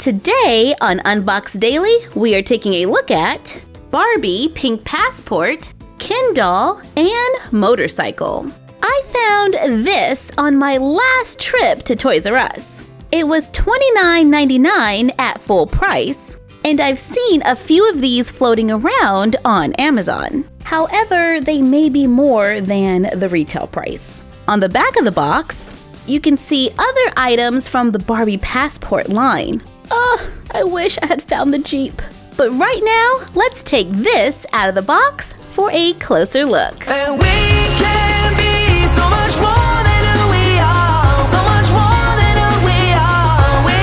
Today on Unbox Daily, we are taking a look at Barbie Pink Passport, Ken doll, and motorcycle. I found this on my last trip to Toys R Us. It was $29.99 at full price, and I've seen a few of these floating around on Amazon. However, they may be more than the retail price. On the back of the box, you can see other items from the Barbie Passport line. Oh, I wish I had found the Jeep. But right now, let's take this out of the box for a closer look. And we can be so much more than who we are, so much more than who we are. We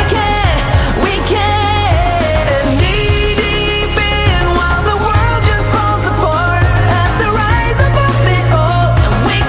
can knee deep in while the world just falls apart at the rise above it all. And we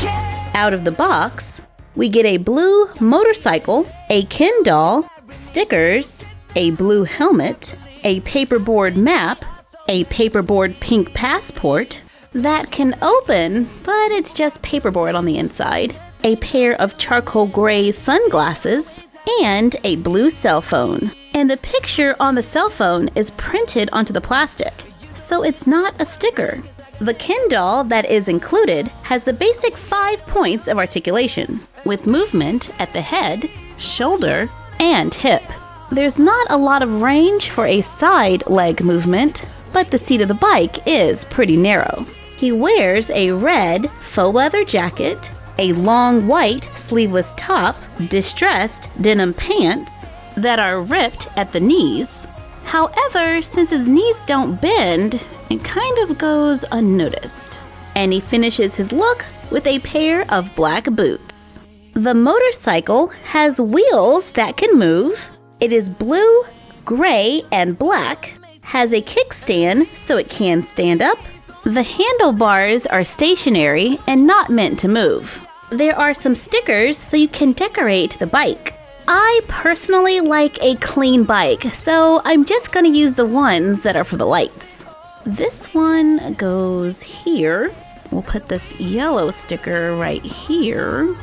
can. Out of the box, we get a blue motorcycle, a Ken doll, stickers, a blue helmet, a paperboard map, a paperboard pink passport that can open, but it's just paperboard on the inside, a pair of charcoal gray sunglasses, and a blue cell phone. And the picture on the cell phone is printed onto the plastic, so it's not a sticker. The Ken doll that is included has the basic 5 points of articulation, with movement at the head, shoulder, and hip. There's not a lot of range for a side leg movement, but the seat of the bike is pretty narrow. He wears a red faux leather jacket, a long white sleeveless top, distressed denim pants that are ripped at the knees. However, since his knees don't bend, it kind of goes unnoticed. And he finishes his look with a pair of black boots. The motorcycle has wheels that can move. It is blue, gray, and black, has a kickstand so it can stand up. The handlebars are stationary and not meant to move. There are some stickers so you can decorate the bike. I personally like a clean bike, so I'm just going to use the ones that are for the lights. This one goes here. We'll put this yellow sticker right here.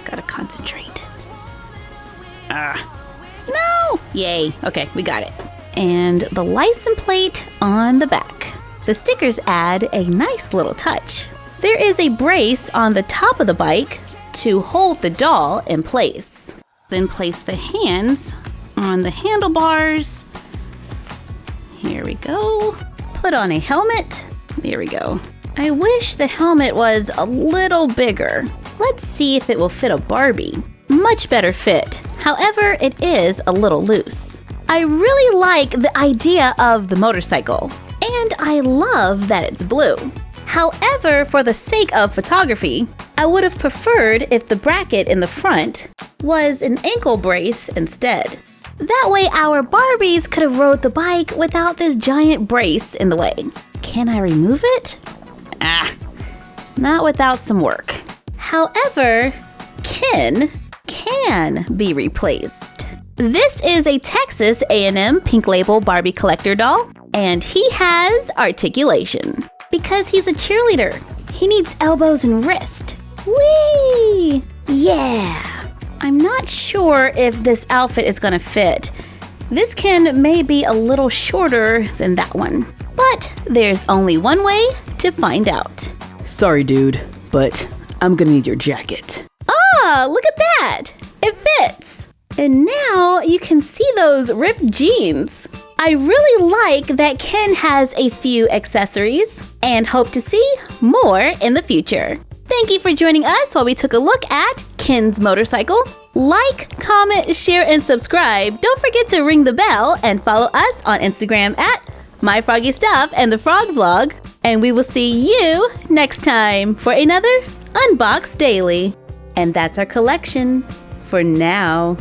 Gotta concentrate. No! Yay. Okay, we got it. And the license plate on the back. The stickers add a nice little touch. There is a brace on the top of the bike to hold the doll in place. Then place the hands on the handlebars. Here we go. Put on a helmet. There we go. I wish the helmet was a little bigger. Let's see if it will fit a Barbie. Much better fit. However, it is a little loose. I really like the idea of the motorcycle, and I love that it's blue. However, for the sake of photography, I would have preferred if the bracket in the front was an ankle brace instead. That way our Barbies could have rode the bike without this giant brace in the way. Can I remove it? Not without some work. However, Ken can be replaced. This is a Texas A&M Pink Label Barbie collector doll, and he has articulation. Because he's a cheerleader, he needs elbows and wrist. Whee! Yeah! I'm not sure if this outfit is gonna fit. This Ken may be a little shorter than that one, but there's only one way to find out. Sorry, dude, but I'm gonna need your jacket. Look at that! It fits! And now you can see those ripped jeans. I really like that Ken has a few accessories and hope to see more in the future. Thank you for joining us while we took a look at Ken's motorcycle. Like, comment, share, and subscribe. Don't forget to ring the bell and follow us on Instagram at My Froggy Stuff and the Frog Vlog. And we will see you next time for another Unbox Daily. And that's our collection for now.